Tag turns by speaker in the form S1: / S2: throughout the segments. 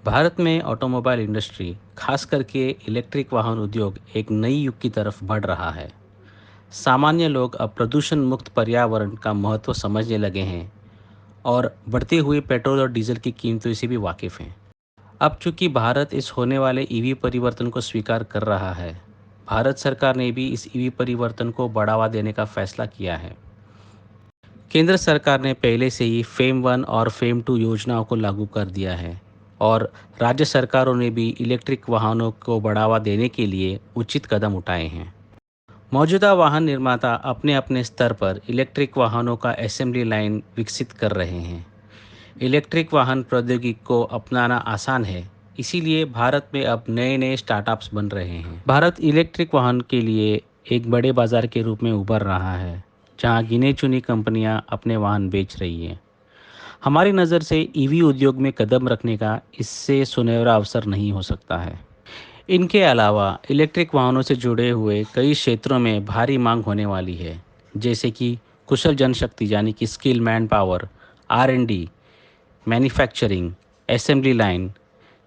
S1: भारत में automobile industry, खास करके इलेक्ट्रिक वाहन उद्योग एक नई युग की तरफ बढ़ रहा है। सामान्य लोग अब प्रदूषण मुक्त पर्यावरण का महत्व समझने लगे हैं और बढ़ते हुए पेट्रोल और डीजल की कीमतों से भी वाकिफ हैं। अब चूंकि भारत इस होने वाले ईवी परिवर्तन को स्वीकार कर रहा है, भारत सरकार ने भी इस ईवी परिवर्तन को बढ़ावा देने का फैसला किया है। केंद्र सरकार ने पहले से ही फेम 1 और फेम 2 योजनाओं को लागू कर दिया है और राज्य सरकारों ने भी इलेक्ट्रिक वाहनों को बढ़ावा देने के लिए उचित कदम उठाए हैं। मौजूदा वाहन निर्माता अपने अपने स्तर पर इलेक्ट्रिक वाहनों का असेंबली लाइन विकसित कर रहे हैं। इलेक्ट्रिक वाहन प्रौद्योगिकी को अपनाना आसान है, इसीलिए भारत में अब नए नए स्टार्टअप्स बन रहे हैं। भारत इलेक्ट्रिक वाहन के लिए एक बड़े बाजार के रूप में उभर रहा है, जहां गिने चुनी कंपनियां अपने वाहन बेच रही हैं। हमारी नज़र से ईवी उद्योग में कदम रखने का इससे सुनहरा अवसर नहीं हो सकता है। इनके अलावा इलेक्ट्रिक वाहनों से जुड़े हुए कई क्षेत्रों में भारी मांग होने वाली है, जैसे कि कुशल जनशक्ति यानी कि skill manpower, R&D, manufacturing, assembly line,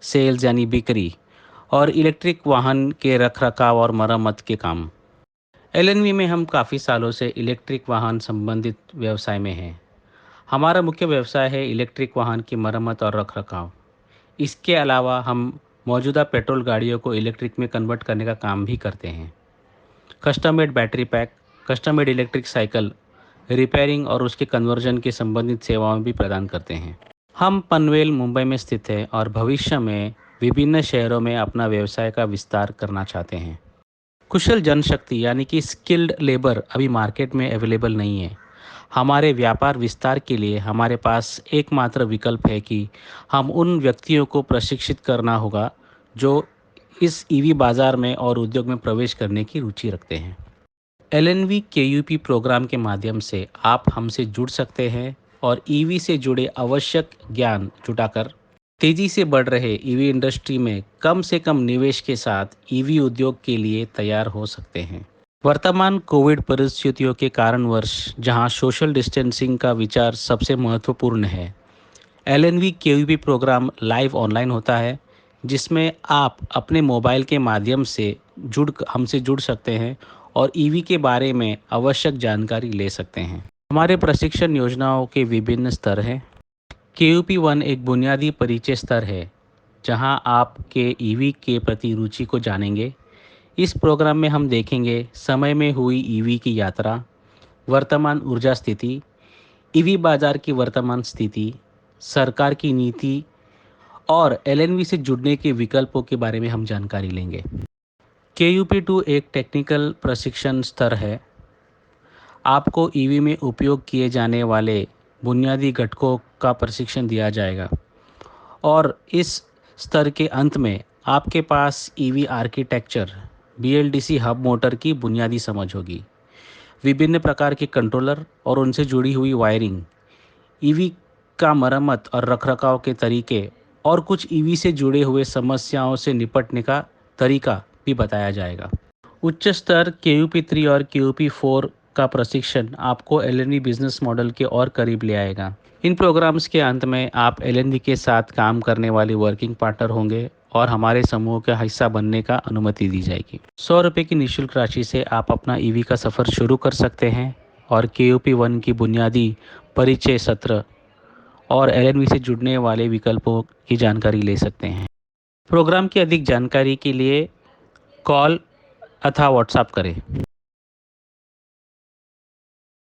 S1: sales यानी बिक्री और इलेक्ट्रिक वाहन के रखरखाव और मरम्मत के काम। एलएनवी में हम काफ़ी सालों से इलेक्ट्रिक वाहन संबंधित व्यवसाय में हैं। हमारा मुख्य व्यवसाय है इलेक्ट्रिक वाहन की मरम्मत और रखरखाव। इसके अलावा हम मौजूदा पेट्रोल गाड़ियों को इलेक्ट्रिक में कन्वर्ट करने का काम भी करते हैं। Custom made battery pack, custom made electric cycle, repairing और उसके कन्वर्जन के संबंधित सेवाएं भी प्रदान करते हैं। हम पनवेल, मुंबई में स्थित है और भविष्य में विभिन्न शहरों में अपना व्यवसाय का विस्तार करना चाहते हैं। कुशल जनशक्ति यानी कि स्किल्ड लेबर अभी मार्केट में अवेलेबल नहीं है। हमारे व्यापार विस्तार के लिए हमारे पास एकमात्र विकल्प है कि हम उन व्यक्तियों को प्रशिक्षित करना होगा जो इस ईवी बाजार में और उद्योग में प्रवेश करने की रुचि रखते हैं। एलएनवी केयूपी प्रोग्राम के माध्यम से आप हमसे जुड़ सकते हैं और ईवी से जुड़े आवश्यक ज्ञान जुटाकर तेजी से बढ़ रहे ईवी इंडस्ट्री में कम से कम निवेश के साथ ईवी उद्योग के लिए तैयार हो सकते हैं। वर्तमान कोविड परिस्थितियों के कारणवश जहां सोशल डिस्टेंसिंग का विचार सबसे महत्वपूर्ण है, एलएनवी केयूपी प्रोग्राम लाइव ऑनलाइन होता है, जिसमें आप अपने मोबाइल के माध्यम से हमसे जुड़ सकते हैं और ईवी के बारे में आवश्यक जानकारी ले सकते हैं। हमारे प्रशिक्षण योजनाओं के विभिन्न स्तर हैं। केयूपी 1 एक बुनियादी परिचय स्तर है, जहां आपके ईवी के प्रति रुचि को जानेंगे। इस प्रोग्राम में हम देखेंगे समय में हुई ईवी की यात्रा, वर्तमान ऊर्जा स्थिति, ईवी बाजार की वर्तमान स्थिति, सरकार की नीति और एलएनवी से जुड़ने के विकल्पों के बारे में हम जानकारी लेंगे। केयूपी 2 एक टेक्निकल प्रशिक्षण स्तर है। आपको ईवी में उपयोग किए जाने वाले बुनियादी घटकों का प्रशिक्षण दिया जाएगा और इस स्तर के अंत में आपके पास EV architecture, BLDC hub motor की बुनियादी समझ होगी। विभिन्न प्रकार के कंट्रोलर और उनसे जुड़ी हुई वायरिंग, ईवी का मरम्मत और रखरखाव के तरीके और कुछ ईवी से जुड़े हुए समस्याओं से निपटने का तरीका भी बताया जाएगा। उच्च स्तर केयूपी 3 और केयूपी 4 का प्रशिक्षण आपको एलएनवी बिजनेस मॉडल के और करीब ले आएगा। इन प्रोग्राम्स के अंत में आप एलएनवी के साथ काम करने वाले वर्किंग पार्टनर होंगे और हमारे समूह का हिस्सा बनने का अनुमति दी जाएगी। 100 रुपये की निःशुल्क राशि से आप अपना ईवी का सफ़र शुरू कर सकते हैं और केयूपी 1 की बुनियादी परिचय सत्र और एलएनवी से जुड़ने वाले विकल्पों की जानकारी ले सकते हैं। प्रोग्राम की अधिक जानकारी के लिए कॉल अथवा व्हाट्सएप करें।